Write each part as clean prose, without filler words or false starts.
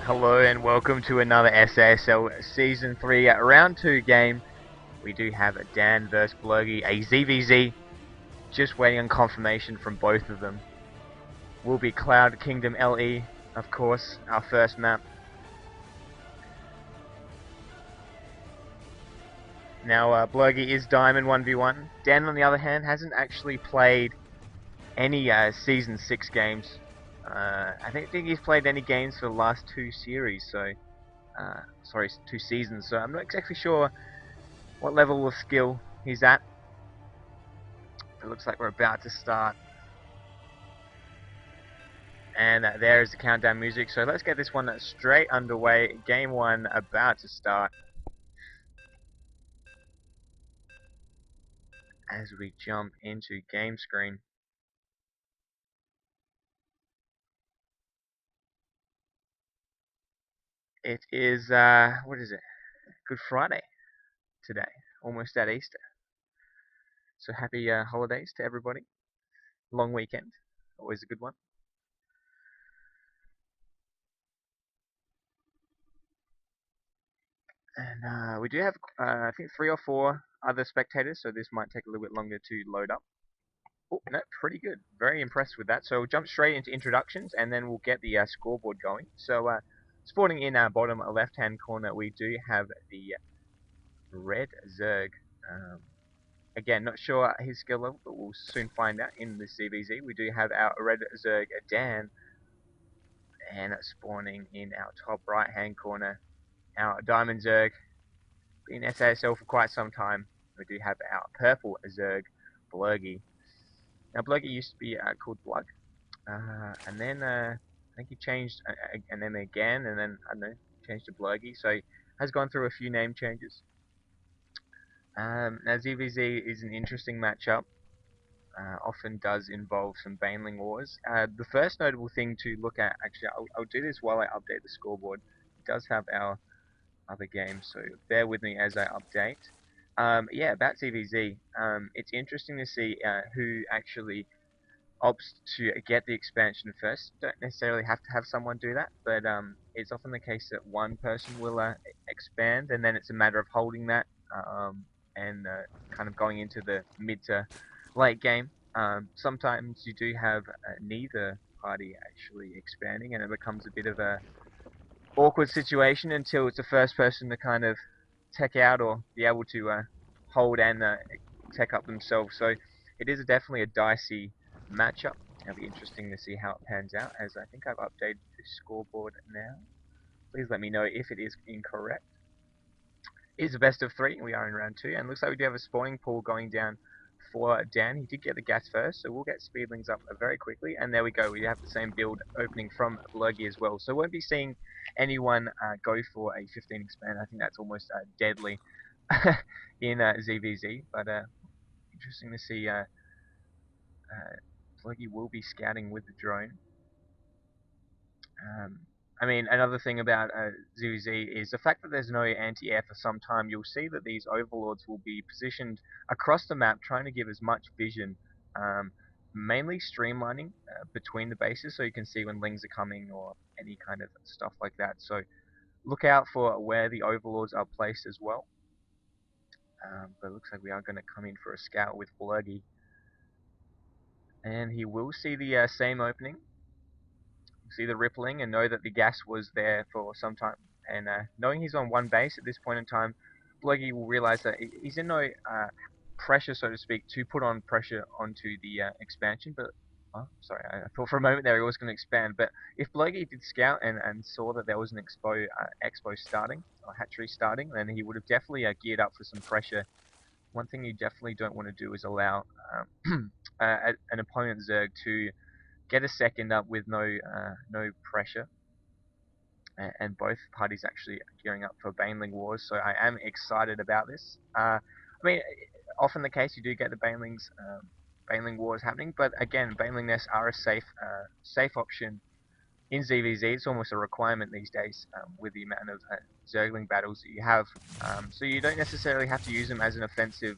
Hello and welcome to another SASL Season 3 Round 2 game. We do have a Dan vs Blurgy, a ZVZ. Just waiting on confirmation from both of them. Will be Cloud Kingdom LE, of course, our first map. Now Blurgy is Diamond 1v1. Dan on the other hand hasn't actually played any Season 6 games. I don't think he's played any games for the last two series, so sorry, 2 seasons. So I'm not exactly sure what level of skill he's at. It looks like we're about to start, and there is the countdown music. So let's get this one straight underway. Game 1 about to start. As we jump into game screen. It is, what is it? Good Friday today, almost at Easter. So happy holidays to everybody. Long weekend, always a good one. And we do have, I think, 3 or 4 other spectators, so this might take a little bit longer to load up. Oh, no, pretty good. Very impressed with that. So we'll jump straight into introductions, and then we'll get the scoreboard going. So, sporting in our bottom left-hand corner, we do have the Red Zerg. Again, not sure his skill level, but we'll soon find out in the CVZ. We do have our Red Zerg Dan, and spawning in our top right-hand corner, our Diamond Zerg. Been SASL for quite some time. We do have our Purple Zerg, Blurgy. Now, Blurgy used to be called Blood, and then I think he changed, and then again, and then, I don't know, changed to Blurgy, so he has gone through a few name changes. Now, ZVZ is an interesting matchup. Often does involve some Baneling wars. The first notable thing to look at, actually, I'll do this while I update the scoreboard. It does have our other games, so bear with me as I update. Yeah, about ZVZ, it's interesting to see who actually opts to get the expansion first. Don't necessarily have to have someone do that, but it's often the case that one person will expand, and then it's a matter of holding that and kind of going into the mid to late game. Sometimes you do have neither party actually expanding, and it becomes a bit of a awkward situation until it's the first person to kind of tech out or be able to hold and tech up themselves. So it is definitely a dicey matchup. It'll be interesting to see how it pans out, as I think I've updated the scoreboard now. Please let me know if it is incorrect. It is a best of 3. We are in round 2, and looks like we do have a spawning pool going down for Dan. He did get the gas first, so we'll get speedlings up very quickly. And there we go. We have the same build opening from Blurgy as well. So won't be seeing anyone go for a 15 expand. I think that's almost deadly in ZVZ. But interesting to see. Blurgy will be scouting with the drone. I mean, another thing about ZVZ is the fact that there's no anti-air for some time. You'll see that these overlords will be positioned across the map, trying to give as much vision, mainly streamlining between the bases, so you can see when lings are coming or any kind of stuff like that. So look out for where the overlords are placed as well. But it looks like we are going to come in for a scout with Blurgy, and he will see the same opening. See the rippling and know that the gas was there for some time. And knowing he's on one base at this point in time, Blurgy will realize that he's in no pressure, so to speak, to put on pressure onto the expansion. But sorry, I thought for a moment there he was going to expand. But if Blurgy did scout and saw that there was an expo starting, or hatchery starting, then he would have definitely geared up for some pressure. One thing you definitely don't want to do is allow an opponent Zerg to get a second up with no pressure, and both parties actually gearing up for Baneling wars. So I am excited about this. I mean, often the case you do get the Baneling wars happening, but again, Baneling nests are a safe option in ZVZ. It's almost a requirement these days with the amount of Zergling battles that you have. So you don't necessarily have to use them as an offensive.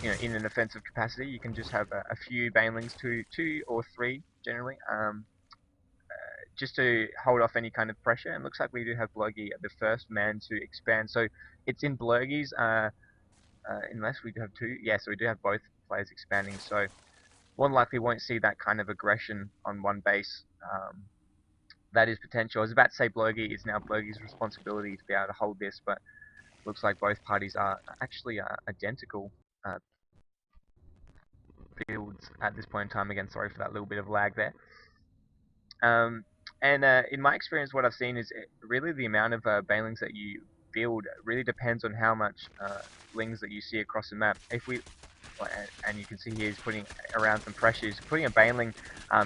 In an offensive capacity, you can just have a few Banelings, two or three generally, just to hold off any kind of pressure. And looks like we do have Blurgy, the first man to expand. So it's in Blurgy's, unless we do have two. Yeah, so we do have both players expanding. So more than likely won't see that kind of aggression on one base. That is potential. I was about to say Blurgy. It's now Blurgy's responsibility to be able to hold this, but looks like both parties are actually identical builds at this point in time. Again, sorry for that little bit of lag there. And in my experience, what I've seen is really the amount of banelings that you build really depends on how much lings that you see across the map. If we and you can see here he's putting around some pressure. He's putting a baneling,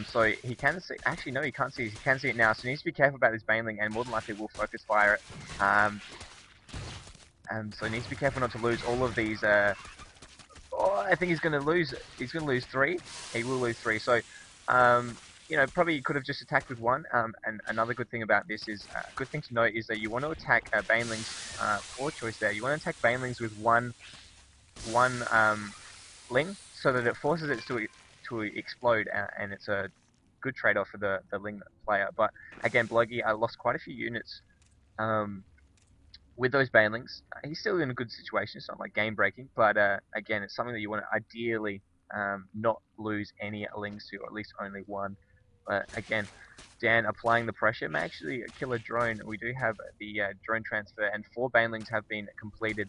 so he can see. Actually, no, he can't see. He can see it now. So he needs to be careful about this baneling, and more than likely will focus fire it. So he needs to be careful not to lose all of these. Oh, I think he's going to lose. He's going to lose 3. He will lose 3. So, you know, probably could have just attacked with 1. And another good thing about this is, good thing to note is that you want to attack banelings. Poor choice there. You want to attack banelings with one ling, so that it forces it to explode, and it's a good trade-off for the ling player. But again, Blurgy lost quite a few units with those banelings. He's still in a good situation. It's not like game-breaking, but again, it's something that you want to ideally not lose any lings to, or at least only 1. But again, Dan applying the pressure may actually kill a drone. We do have the drone transfer, and 4 banelings have been completed.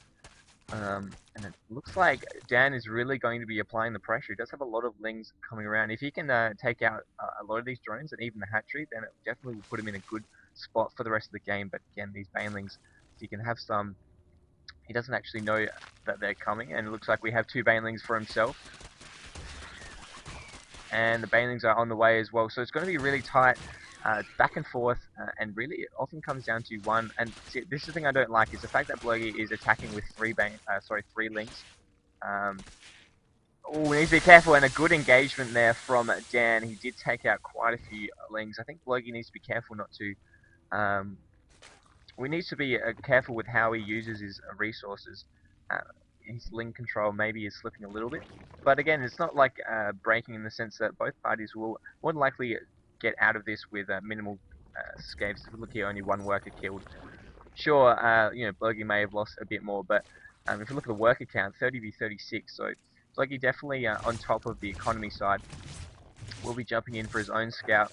And it looks like Dan is really going to be applying the pressure. He does have a lot of lings coming around. If he can take out a lot of these drones and even the hatchery, then it definitely will put him in a good spot for the rest of the game. But again, these banelings, if he can have some, he doesn't actually know that they're coming. And it looks like we have 2 banelings for himself. And the banelings are on the way as well. So it's going to be really tight. Back and forth, and really it often comes down to one. And see, this is the thing I don't like, is the fact that Blurgy is attacking with 3 lings. Oh, we need to be careful, and a good engagement there from Dan. He did take out quite a few lings. I think Blurgy needs to be careful not to. We need to be careful with how he uses his resources. His ling control maybe is slipping a little bit, but again, it's not like breaking in the sense that both parties will more than likely get out of this with minimal scapes. Look here, only 1 worker killed. Sure, you know, Blurgy may have lost a bit more, but if you look at the worker count, 30 v 36, so Blurgy definitely on top of the economy side. Will be jumping in for his own scout.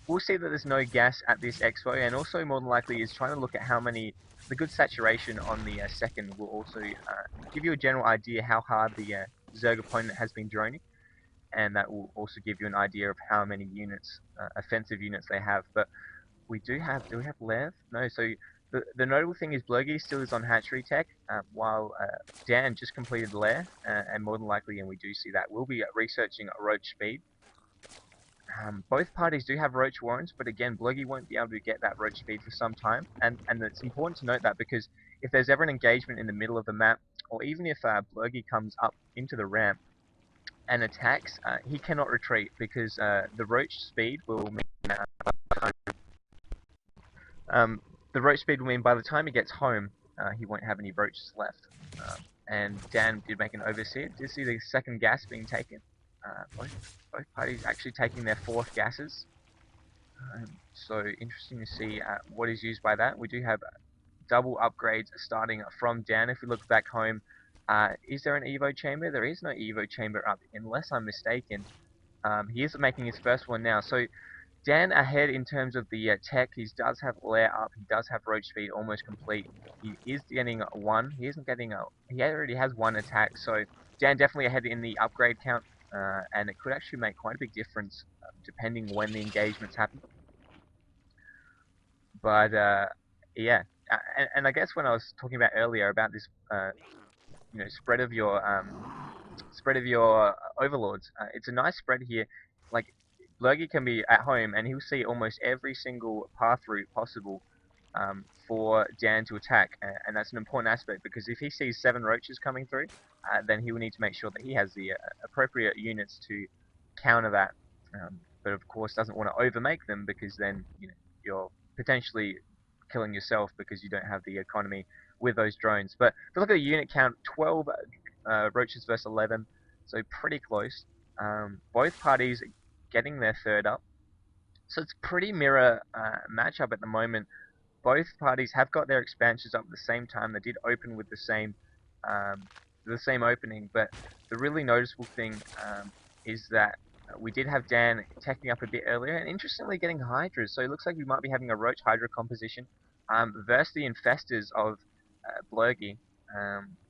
We'll see that there's no gas at this expo, and also more than likely is trying to look at how many. The good saturation on the second will also give you a general idea how hard the Zerg opponent has been droning. And that will also give you an idea of how many units, offensive units they have. But we do we have Lev? No, so the notable thing is Blurgy still is on hatchery tech, while Dan just completed Lair, and more than likely, and we do see that, we'll be researching Roach speed. Both parties do have Roach warrants, but again, Blurgy won't be able to get that Roach speed for some time, and it's important to note that, because if there's ever an engagement in the middle of the map, or even if Blurgy comes up into the ramp, and attacks, he cannot retreat, because the Roach speed will mean the Roach speed will mean by the time he gets home, he won't have any roaches left. And Dan did make an overseer. Did see the second gas being taken. Both parties actually taking their 4th gases. So interesting to see what is used by that. We do have double upgrades starting from Dan. If we look back home, is there an Evo chamber? There is no Evo chamber up, unless I'm mistaken. He is making his first one now. So Dan ahead in terms of the tech. He does have Lair up. He does have Roach speed almost complete. He is getting 1. He isn't getting a. He already has 1 attack. So Dan definitely ahead in the upgrade count, and it could actually make quite a big difference depending when the engagements happen. But yeah, and I guess when I was talking about earlier about this. You know, spread of your overlords. It's a nice spread here. Like Blurgy can be at home and he'll see almost every single path route possible for Dan to attack, and that's an important aspect, because if he sees 7 roaches coming through, then he will need to make sure that he has the appropriate units to counter that. But of course, doesn't want to overmake them, because then you're potentially killing yourself because you don't have the economy with those drones. But if you look at the unit count, 12 roaches versus 11, so pretty close. Both parties getting their 3rd up. So it's pretty mirror matchup at the moment. Both parties have got their expansions up at the same time. They did open with um, the same opening, but the really noticeable thing is that we did have Dan teching up a bit earlier, and interestingly getting Hydras. So it looks like we might be having a Roach Hydra composition versus the Infestors of Blurgy.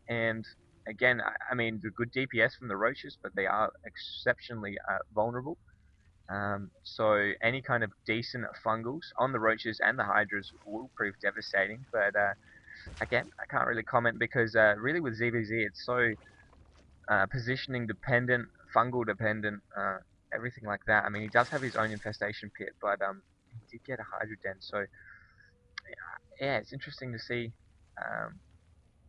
And again, I mean, the good DPS from the Roaches, but they are exceptionally vulnerable. So any kind of decent fungals on the Roaches and the Hydras will prove devastating. But again, I can't really comment because really with ZVZ it's so positioning dependent, fungal dependent, everything like that. I mean, he does have his own infestation pit, but he did get a Hydra Den. So yeah, it's interesting to see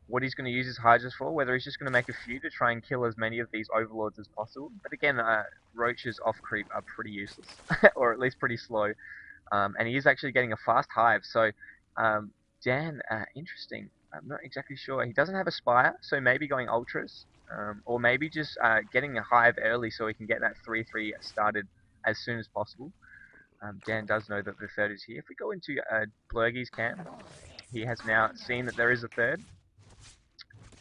what he's going to use his Hydras for, whether he's just going to make a few to try and kill as many of these Overlords as possible. But again, Roaches off creep are pretty useless, or at least pretty slow. And he is actually getting a fast hive. So Dan, interesting. I'm not exactly sure. He doesn't have a Spire, so maybe going Ultras, or maybe just getting a hive early so he can get that 3-3 started as soon as possible. Dan does know that the third is here. If we go into Blurgy's camp, he has now seen that there is a third.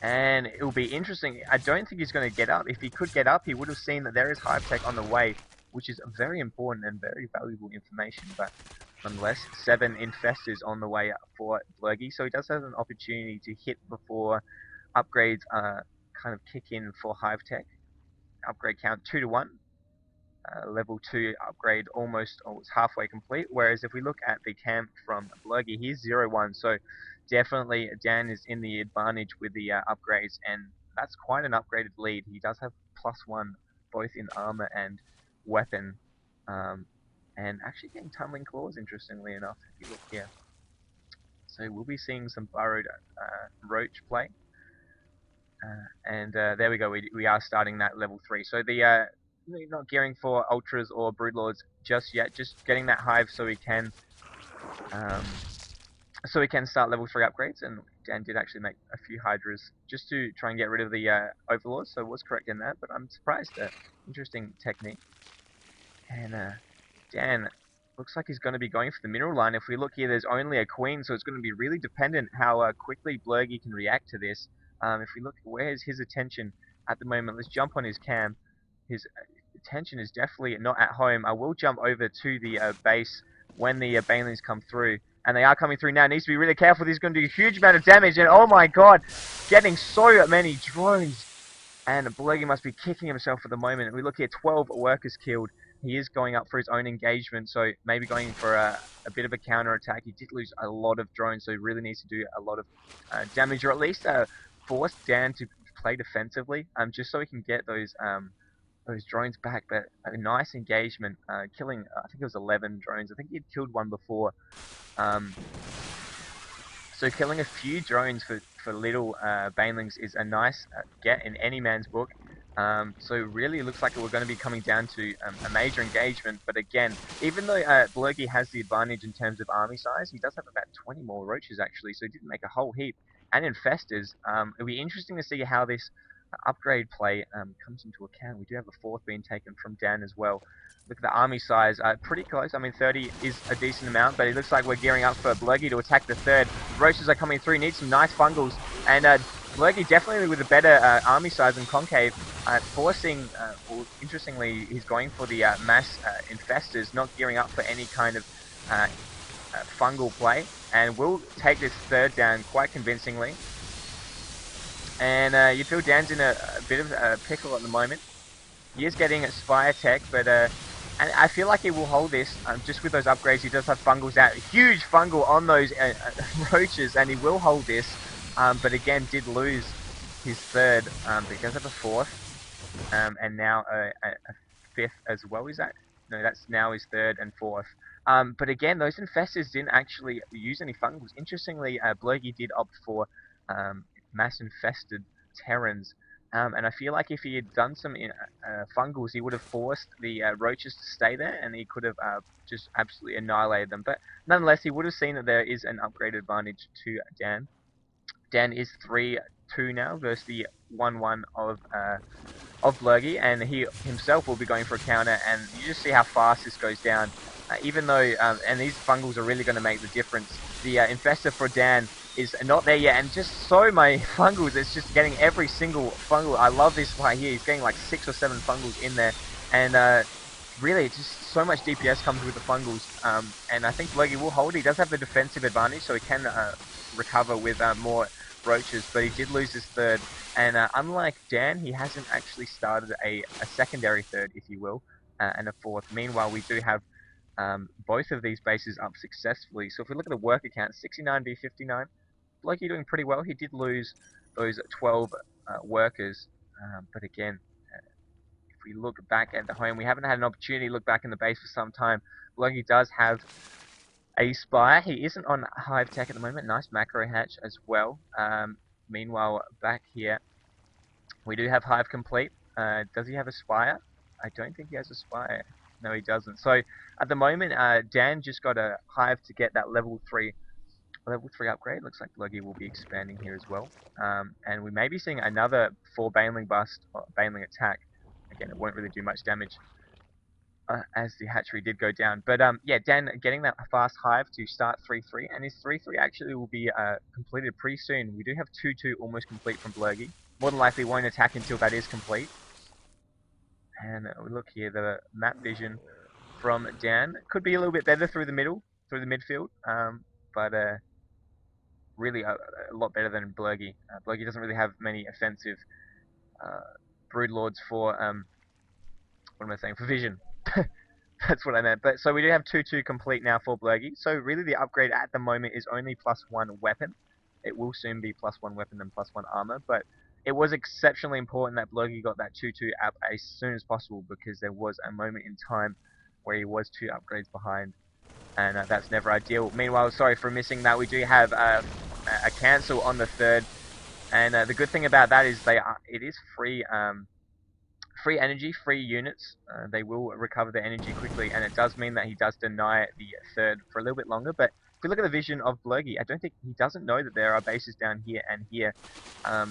And it will be interesting. I don't think he's going to get up. If he could get up, he would have seen that there is hive tech on the way, which is very important and very valuable information. But nonetheless, 7 infestors on the way for Blurgy, so he does have an opportunity to hit before upgrades kind of kick in for hive tech. Upgrade count 2 to 1. Level 2 upgrade almost halfway complete. Whereas if we look at the camp from Blurgy, he's 0-1. So definitely Dan is in the advantage with the upgrades, and that's quite an upgraded lead. He does have +1 both in armor and weapon, and actually getting tumbling claws, interestingly enough, if you look here. So we'll be seeing some burrowed roach play, and there we go. We are starting that level 3. So the not gearing for ultras or broodlords just yet, just getting that hive so we can start level 3 upgrades. And Dan did actually make a few hydras just to try and get rid of the overlords, so was correct in that, but I'm surprised. Interesting technique. And Dan looks like he's going to be going for the mineral line. If we look here, there's only a queen, so it's going to be really dependent how quickly Blurgy can react to this. If we look, where's his attention at the moment? Let's jump on his cam. His attention is definitely not at home. I will jump over to the base when the banelings come through. And they are coming through now. Needs to be really careful. This is going to do a huge amount of damage. And oh my god, getting so many drones. And Blurgy must be kicking himself at the moment. We look here, 12 workers killed. He is going up for his own engagement, so maybe going for a bit of a counter attack. He did lose a lot of drones, so he really needs to do a lot of damage, or at least force Dan to play defensively, just so he can get those drones back. But a nice engagement, killing, I think it was 11 drones. I think he'd killed one before. So killing a few drones for little banelings is a nice get in any man's book. So really it looks like we're going to be coming down to a major engagement. But again, even though Blurgy has the advantage in terms of army size, he does have about 20 more roaches actually, so he didn't make a whole heap. And infestors, it'll be interesting to see how this upgrade play comes into account. We do have a 4th being taken from Dan as well. Look at the army size, pretty close. I mean, 30 is a decent amount, but it looks like we're gearing up for Blurgy to attack the 3rd. Roaches are coming through, need some nice fungals, and Blurgy definitely with a better army size than Concave, forcing, well, interestingly, he's going for the mass infestors, not gearing up for any kind of fungal play, and will take this 3rd down quite convincingly. And you feel Dan's in a bit of a pickle at the moment. He is getting a Spire Tech, but and I feel like he will hold this just with those upgrades. He does have fungals out, huge fungal on those roaches, and he will hold this. But again, did lose his 3rd, but he does have a 4th, and now a 5th as well. Is that? No, that's now his 3rd and 4th. But again, those infestors didn't actually use any fungals. Interestingly, Blurgy did opt for mass infested Terrans. And I feel like if he had done some fungals, he would have forced the roaches to stay there, and he could have just absolutely annihilated them. But nonetheless, he would have seen that there is an upgrade advantage to Dan. Dan is 3-2 now versus the 1-1 of Blurgy, and he himself will be going for a counter, and you just see how fast this goes down. even though, and these fungals are really going to make the difference. The infestor for Dan is not there yet, and just so many fungals, it's just getting every single fungal. I love this right here, he's getting like 6 or 7 fungals in there, and really just so much DPS comes with the fungals, and I think Blurgy will hold. He does have the defensive advantage, so he can recover with more roaches, but he did lose his third, and unlike Dan, he hasn't actually started a secondary third, if you will, and a fourth. Meanwhile, we do have both of these bases up successfully. So if we look at the worker count, 69 v 59, Blurgy doing pretty well. He did lose those 12 workers, but again, if we look back at the home, we haven't had an opportunity to look back in the base for some time. Blurgy does have a spire. He isn't on hive tech at the moment. Nice macro hatch as well. Meanwhile, back here, we do have hive complete. Does he have a spire? I don't think he has a spire. No, he doesn't. So at the moment, Dan just got a hive to get that level 3 upgrade. Looks like Blurgy will be expanding here as well. And we may be seeing another 4 baneling bust, or baneling attack. Again, it won't really do much damage as the hatchery did go down. But yeah, Dan getting that fast hive to start 3-3, and his 3-3 actually will be completed pretty soon. We do have 2-2 almost complete from Blurgy. More than likely won't attack until that is complete. And we look here, the map vision from Dan could be a little bit better through the midfield, but really a lot better than Blurgy. Blurgy doesn't really have many offensive broodlords for what am I saying? For vision. That's what I meant. But so we do have 2-2 complete now for Blurgy. So really the upgrade at the moment is only +1 weapon. It will soon be +1 weapon and +1 armor, but it was exceptionally important that Blurgy got that 2-2 up as soon as possible, because there was a moment in time where he was 2 upgrades behind, and that's never ideal. Meanwhile, sorry for missing that, we do have a cancel on the third, and the good thing about that is it is free free energy, free units. They will recover their energy quickly, and it does mean that he does deny the third for a little bit longer. But if we look at the vision of Blurgy, I don't think he doesn't know that there are bases down here and here.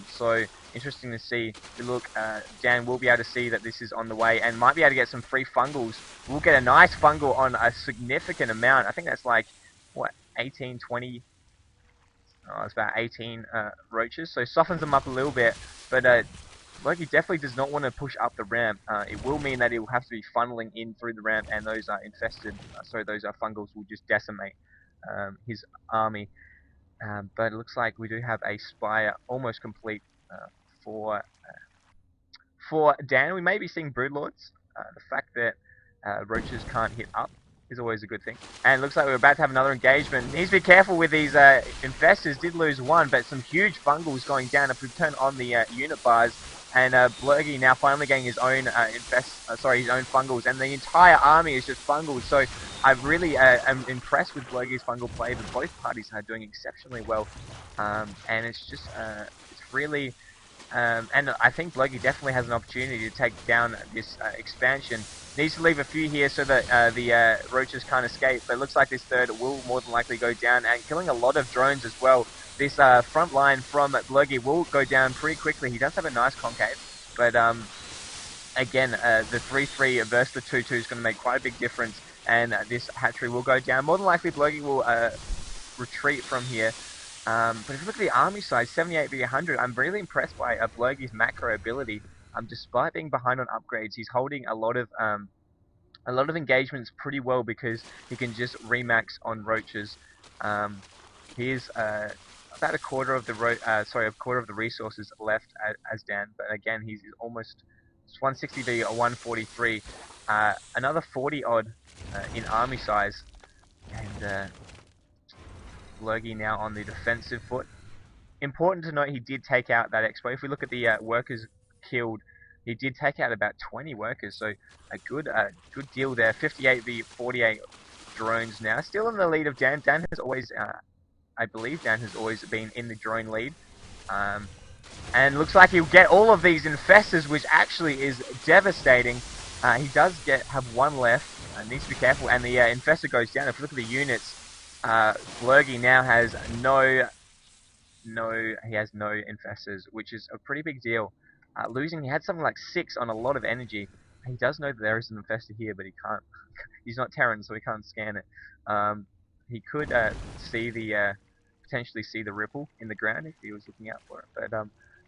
So interesting to see. If we look, Dan will be able to see that this is on the way, and might be able to get some free fungals. We'll get a nice fungal on a significant amount. I think that's like, what, 18, 20... Oh, it's about 18 roaches, so softens them up a little bit, but Blurgy definitely does not want to push up the ramp. It will mean that it will have to be funneling in through the ramp, and those are infested, those are fungals will just decimate his army. But it looks like we do have a spire almost complete for Dan. We may be seeing broodlords. The fact that roaches can't hit up is always a good thing. And it looks like we're about to have another engagement. Needs to be careful with these infestors. Did lose one, but some huge fungals going down. If we turn on the unit bars, and Blurgy now finally getting his own his own fungals, and the entire army is just fungals. So I really am impressed with Blurgy's fungal play, but both parties are doing exceptionally well, and it's just it's really. And I think Blurgy definitely has an opportunity to take down this expansion. Needs to leave a few here so that the roaches can't escape, but it looks like this third will more than likely go down, and killing a lot of drones as well. This front line from Blurgy will go down pretty quickly. He does have a nice concave, but again, the 3-3 versus the 2-2 is going to make quite a big difference, and this hatchery will go down. More than likely, Blurgy will retreat from here. But if you look at the army size, 78 v 100, I'm really impressed by Blurgy's macro ability. Despite being behind on upgrades, he's holding a lot of engagements pretty well, because he can just remax on roaches. He's about a quarter of the resources left as Dan, but again, he's almost 160 v 143, another 40 odd in army size, and Blurgy now on the defensive foot. Important to note, he did take out that Axwell. If we look at the workers killed, he did take out about 20 workers, so a good deal there. 58 v 48 drones now, still in the lead of Dan. Dan has always, I believe Dan has always been in the drone lead, and looks like he'll get all of these infestors, which actually is devastating. He does have one left, needs to be careful, and the infestor goes down. If you look at the units, Blurgy now has no infestors, which is a pretty big deal. He had something like 6 on a lot of energy, he does know that there is an infestor here, but he can't. He's not Terran, so he can't scan it. He could see the potentially see the ripple in the ground if he was looking out for it. But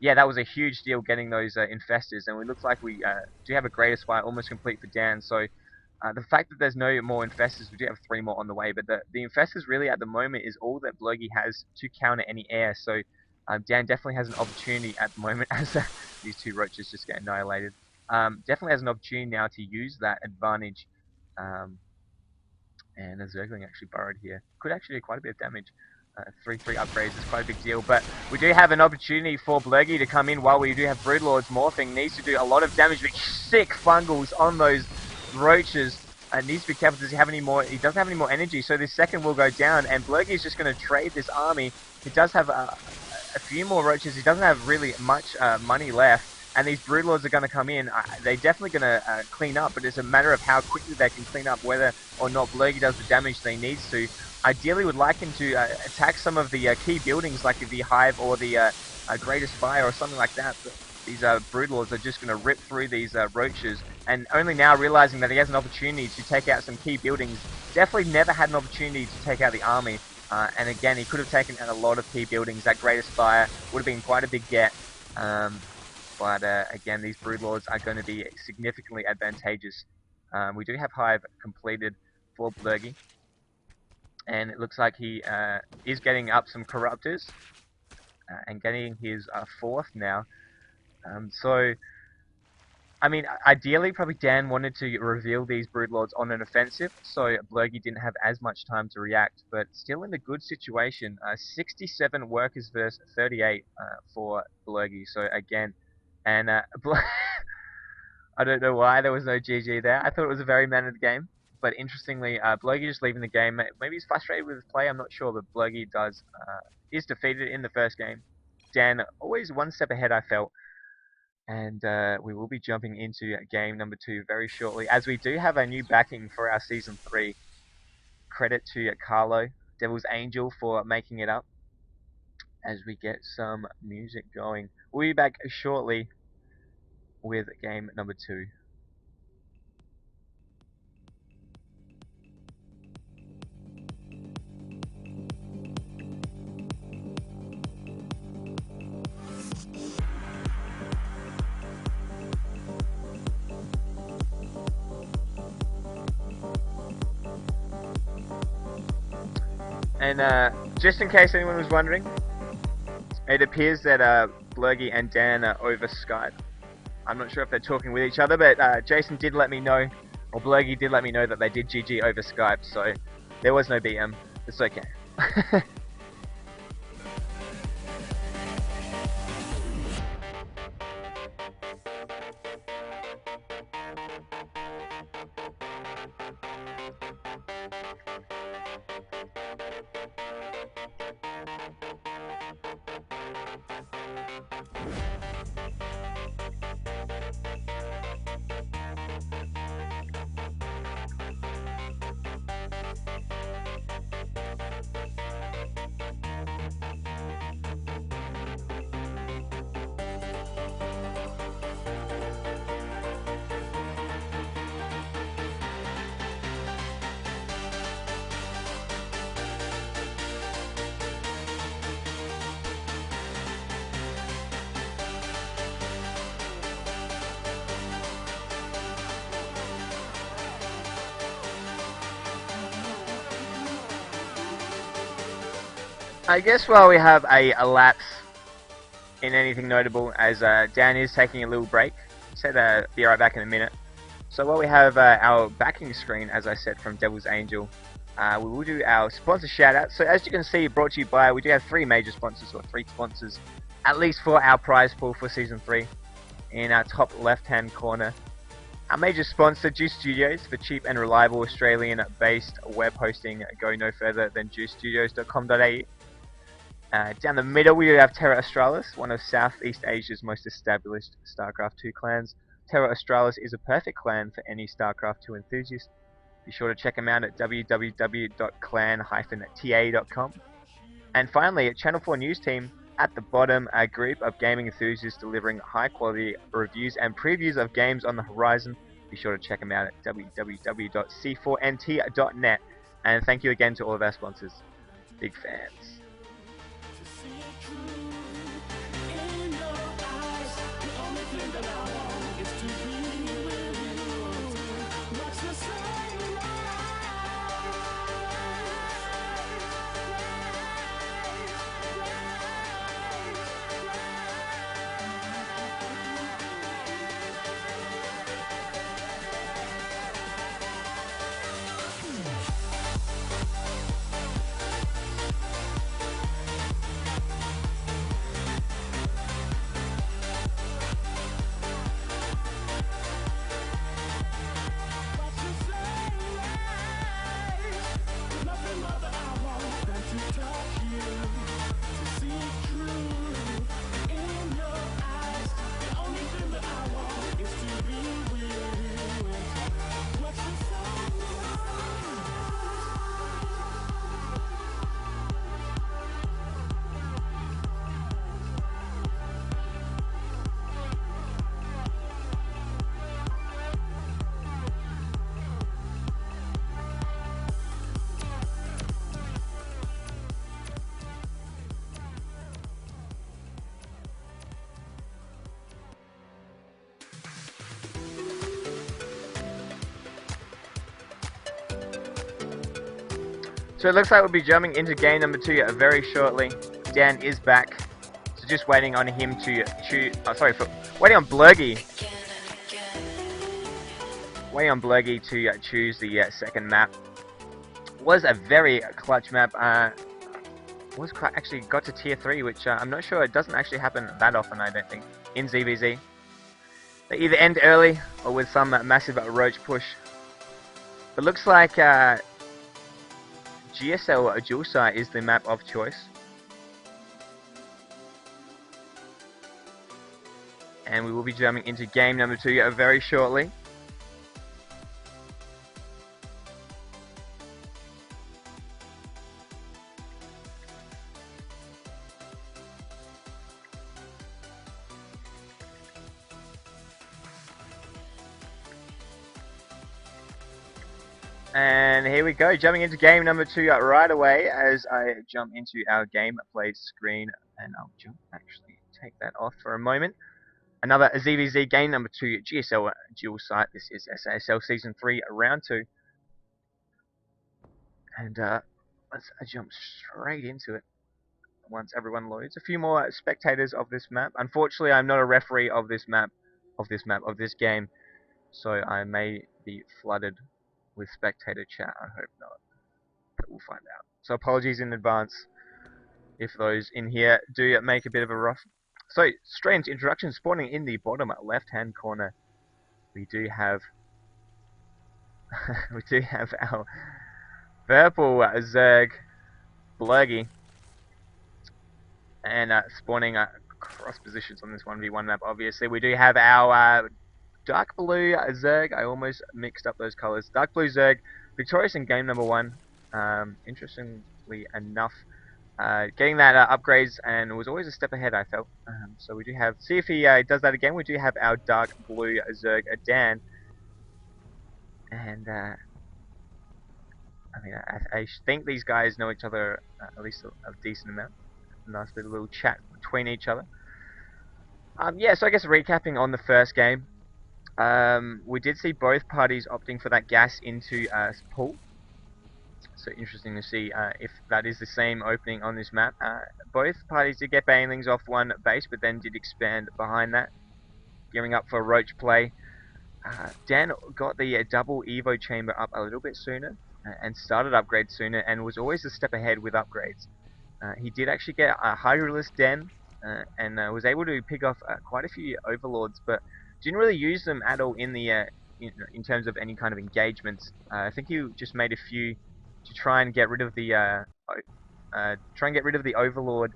yeah, that was a huge deal getting those infestors, and it looks like we do have a greatest fight almost complete for Dan. So the fact that there's no more infestors, we do have 3 more on the way, but the infestors really at the moment is all that Blurgy has to counter any air. So Dan definitely has an opportunity at the moment as these 2 roaches just get annihilated. Definitely has an opportunity now to use that advantage. Um, and a Zergling actually burrowed here. Could actually do quite a bit of damage. 3-3 upgrades is quite a big deal, but we do have an opportunity for Blurgy to come in while we do have Broodlords morphing. Needs to do a lot of damage with sick fungals on those roaches. Needs to be careful. Does he have any more? He doesn't have any more energy, so this second will go down, and Blurgy is just going to trade this army. He does have a few more roaches. He doesn't have really much money left. And these Broodlords are going to come in. They're definitely going to clean up, but it's a matter of how quickly they can clean up, whether or not Blurgy does the damage they needs to. Ideally, would like him to attack some of the key buildings, like the Hive or the Greatest Fire or something like that. But these Broodlords are just going to rip through these roaches, and only now realizing that he has an opportunity to take out some key buildings. Definitely never had an opportunity to take out the army. And again, he could have taken out a lot of key buildings. That Greatest Fire would have been quite a big get. But again, these Broodlords are going to be significantly advantageous. We do have Hive completed for Blurgy. And it looks like he is getting up some Corruptors. And getting his 4th now. So, I mean, ideally, probably Dan wanted to reveal these Broodlords on an offensive. So Blurgy didn't have as much time to react. But still in a good situation. 67 workers versus 38 for Blurgy. So again... And I don't know why there was no GG there. I thought it was a very mannered game. But interestingly, Blurgy just leaving the game. Maybe he's frustrated with his play, I'm not sure. But Blurgy is defeated in the first game. Dan, always one step ahead, I felt. And we will be jumping into game number 2 very shortly. As we do have a new backing for our Season 3. Credit to Carlo, Devil's Angel, for making it up. As we get some music going. We'll be back shortly with game number 2. And just in case anyone was wondering, it appears that Blurgy and Dan are over Skype. I'm not sure if they're talking with each other, but Jason did let me know, or Blurgy did let me know that they did GG over Skype, so there was no BM. It's okay. I guess while we have a lapse in anything notable, as Dan is taking a little break, he said be right back in a minute. So while we have our backing screen, as I said, from Devil's Angel, we will do our sponsor shout out. So as you can see, brought to you by, we do have 3 major sponsors, or 3 sponsors, at least for our prize pool for Season 3. In our top left hand corner, our major sponsor, Juice Studios, for cheap and reliable Australian-based web hosting. Go no further than juicestudios.com.au. Down the middle we have Terra Australis, one of Southeast Asia's most established StarCraft 2 clans. Terra Australis is a perfect clan for any StarCraft 2 enthusiast. Be sure to check them out at www.clan-ta.com. And finally, a Channel 4 News team at the bottom, a group of gaming enthusiasts delivering high quality reviews and previews of games on the horizon. be sure to check them out at www.c4nt.net. And thank you again to all of our sponsors. Big fans. So it looks like we'll be jumping into game number 2 very shortly. Dan is back, so just waiting on him to choose. Waiting on Blurgy. Waiting on Blurgy to choose the second map. Was a very clutch map. Actually got to tier 3, which I'm not sure. It doesn't actually happen that often, I don't think, in ZVZ. They either end early or with some massive roach push. But looks like GSL dual site is the map of choice. And we will be jumping into game number 2 very shortly. And here we go, jumping into game number 2 right away as I jump into our gameplay screen. And I'll take that off for a moment. Another ZVZ game number 2, GSL dual site. This is SASL Season 3, Round 2. And let's jump straight into it once everyone loads. A few more spectators of this map. Unfortunately, I'm not a referee of this game. So I may be flooded with spectator chat. I hope not, but we'll find out. So apologies in advance if those in here do make a bit of a rough. So straight into introduction. Spawning in the bottom left hand corner, we do have our purple Zerg Blurgy, and spawning cross positions on this 1v1 map. Obviously we do have our dark blue Zerg. I almost mixed up those colors. Dark blue Zerg, victorious in game number 1. Interestingly enough, getting that upgrades, and was always a step ahead, I felt. So we do have, see if he does that again. We do have our dark blue Zerg Dan, and I think these guys know each other at least a decent amount. Nice little chat between each other. Yeah, so I guess recapping on the first game. We did see both parties opting for that gas into pool. So interesting to see if that is the same opening on this map. Both parties did get banelings off one base, but then did expand behind that, gearing up for roach play. Dan got the double Evo chamber up a little bit sooner and started upgrades sooner, and was always a step ahead with upgrades. He did actually get a Hydralist Den and was able to pick off quite a few overlords, but didn't really use them at all in the in terms of any kind of engagements. I think he just made a few to try and get rid of the overlord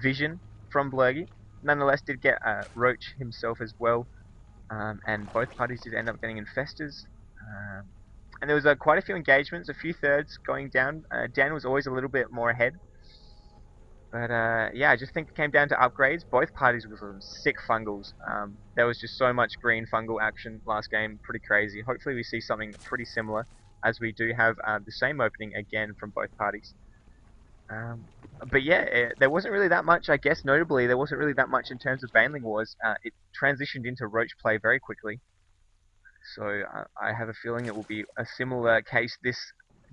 vision from Blurgy. Nonetheless, did get Roach himself as well, and both parties did end up getting infestors. And there was quite a few engagements, a few thirds going down. Dan was always a little bit more ahead. But yeah, I just think it came down to upgrades. Both parties with some sick fungals. There was just so much green fungal action last game, pretty crazy. Hopefully we see something pretty similar, as we do have the same opening again from both parties. Um, but yeah, there wasn't really that much, I guess notably, there wasn't really that much in terms of Baneling Wars. It transitioned into Roach play very quickly. So I have a feeling it will be a similar case this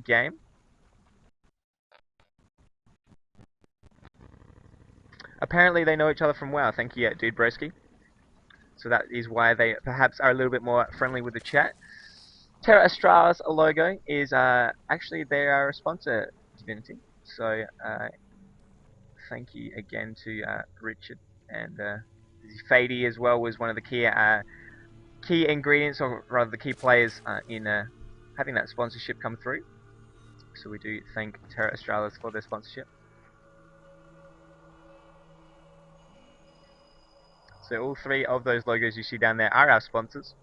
game. Apparently they know each other from WoW, thank you, Dude Broski. So that is why they perhaps are a little bit more friendly with the chat. Terra Australis logo is actually they are a sponsor, Divinity. So thank you again to Richard and Fady as well was one of the key ingredients, or rather the key players in having that sponsorship come through. So we do thank Terra Australis for their sponsorship. So all three of those logos you see down there are our sponsors.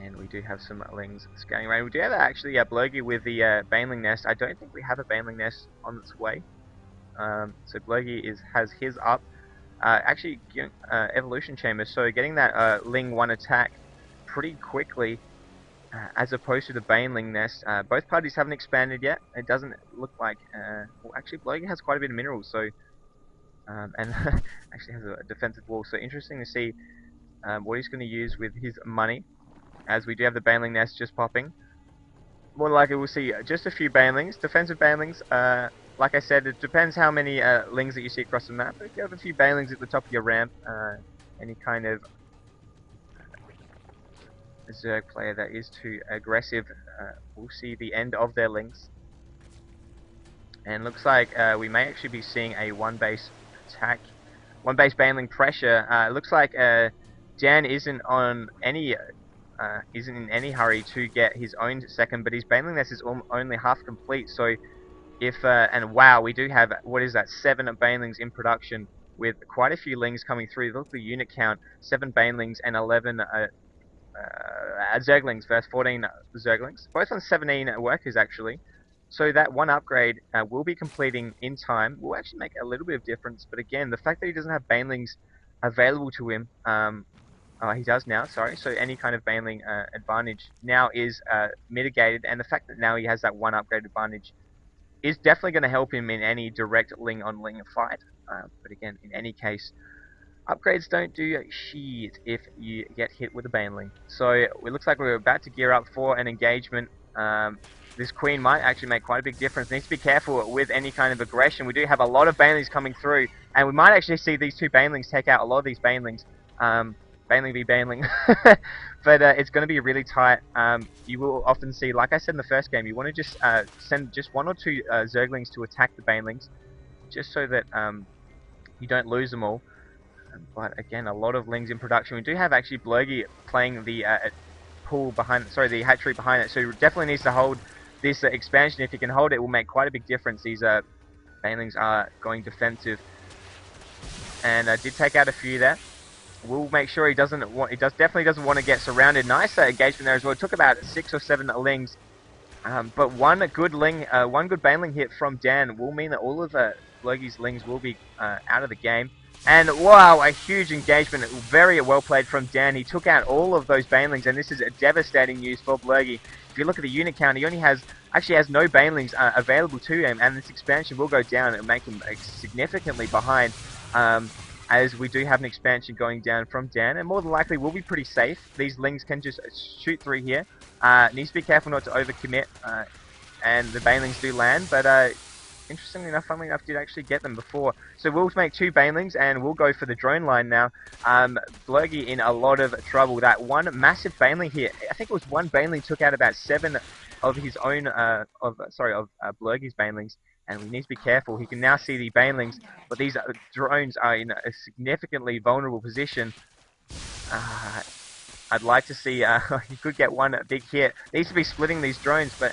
And we do have some lings scanning around. We do have actually a Blurgy with the Baneling Nest. I don't think we have a Baneling Nest on its way. So Blurgy has his up. Actually, Evolution Chamber. So getting that Ling 1 attack pretty quickly, as opposed to the Baneling Nest. Both parties haven't expanded yet. It doesn't look like... well, actually, Blurgy has quite a bit of minerals, so... and actually has a defensive wall. So interesting to see what he's going to use with his money, as we do have the Baneling Nest just popping. More likely we'll see just a few Banelings, defensive Banelings. Like I said, it depends how many lings that you see across the map. But if you have a few Banelings at the top of your ramp, any kind of Zerg player that is too aggressive, we'll see the end of their lings. And looks like we may actually be seeing a one base attack, one base Baneling pressure. It looks like Dan isn't in any hurry to get his own second, but his Baneling Nest is only half complete. So if and wow, we do have, what is that, 7 Banelings in production with quite a few lings coming through. Look at the unit count: 7 Banelings and 11 Zerglings versus 14 Zerglings, both on 17 workers actually. So that one upgrade will be completing in time. Will actually make a little bit of difference, but again, the fact that he doesn't have Banelings available to him, he does now, sorry, so any kind of Baneling advantage now is mitigated, and the fact that now he has that one upgrade advantage is definitely going to help him in any direct Ling on Ling fight. But again, in any case, upgrades don't do shit if you get hit with a Baneling. So it looks like we're about to gear up for an engagement. This Queen might actually make quite a big difference. Needs to be careful with any kind of aggression. We do have a lot of Banelings coming through, and we might actually see these 2 Banelings take out a lot of these Banelings. Baneling v Baneling. But it's going to be really tight. You will often see, like I said in the first game, you want to just send just 1 or 2 Zerglings to attack the Banelings, just so that you don't lose them all. But again, a lot of lings in production. We do have actually Blurgy playing the pool behind, sorry, the hatchery behind it, so he definitely needs to hold this expansion. If he can hold it, it will make quite a big difference. These Banelings are going defensive, and did take out a few there. We'll make sure he definitely doesn't want to get surrounded. Nice engagement there as well. It took about 6 or 7 lings, but one good Baneling hit from Dan will mean that all of Blurgy's lings will be out of the game. And wow, a huge engagement, very well played from Dan. He took out all of those Banelings, and this is a devastating news for Blurgy. If you look at the unit count, he only has no Banelings available to him, and this expansion will go down and make him significantly behind. As we do have an expansion going down from Dan, and more than likely will be pretty safe. These lings can just shoot through here. Needs to be careful not to overcommit, and the Banelings do land, but interestingly enough, funnily enough, did actually get them before. So we'll make 2 Banelings, and we'll go for the drone line now. Blurgy in a lot of trouble. That one massive Baneling here, I think it was one Baneling took out about 7 of his own, Blurgy's Banelings. And we need to be careful. He can now see the Banelings, but these drones are in a significantly vulnerable position. I'd like to see he could get one big hit. Needs to be splitting these drones, but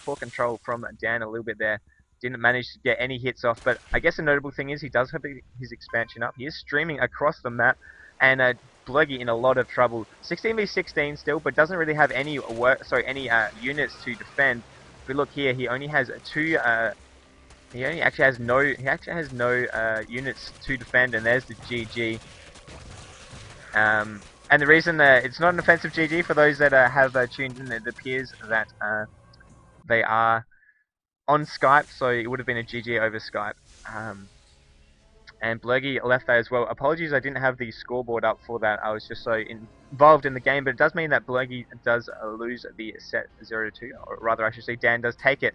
poor control from Dan a little bit there. Didn't manage to get any hits off, but I guess the notable thing is he does have his expansion up. He is streaming across the map, and Blurgy in a lot of trouble. 16v16 still, but doesn't really have any units to defend. If we look here, he only has 2 He actually has no. He actually has no units to defend, and there's the GG. And the reason that it's not an offensive GG for those that have tuned in, it appears that they are on Skype, so it would have been a GG over Skype. And Blurgy left that as well. Apologies, I didn't have the scoreboard up for that. I was just so involved in the game, but it does mean that Blurgy does lose the set 0-2, or rather, I should say, Dan does take it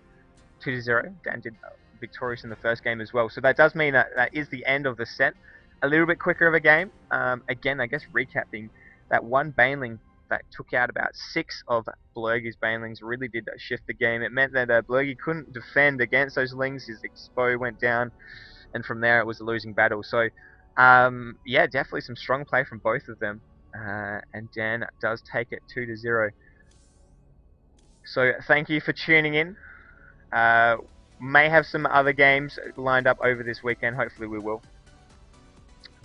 2-0. Dan did victorious in the first game as well, so that does mean that that is the end of the set. A little bit quicker of a game. Again, I guess recapping that one baneling that took out about 6 of Blurgy's banelings really did shift the game. It meant that Blurgy couldn't defend against those lings. His expo went down, and from there it was a losing battle. So, yeah, definitely some strong play from both of them. And Dan does take it 2-0. So thank you for tuning in. May have some other games lined up over this weekend. Hopefully we will.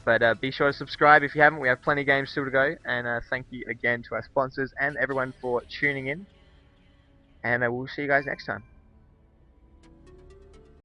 But be sure to subscribe if you haven't. We have plenty of games still to go. And thank you again to our sponsors and everyone for tuning in. And we'll see you guys next time.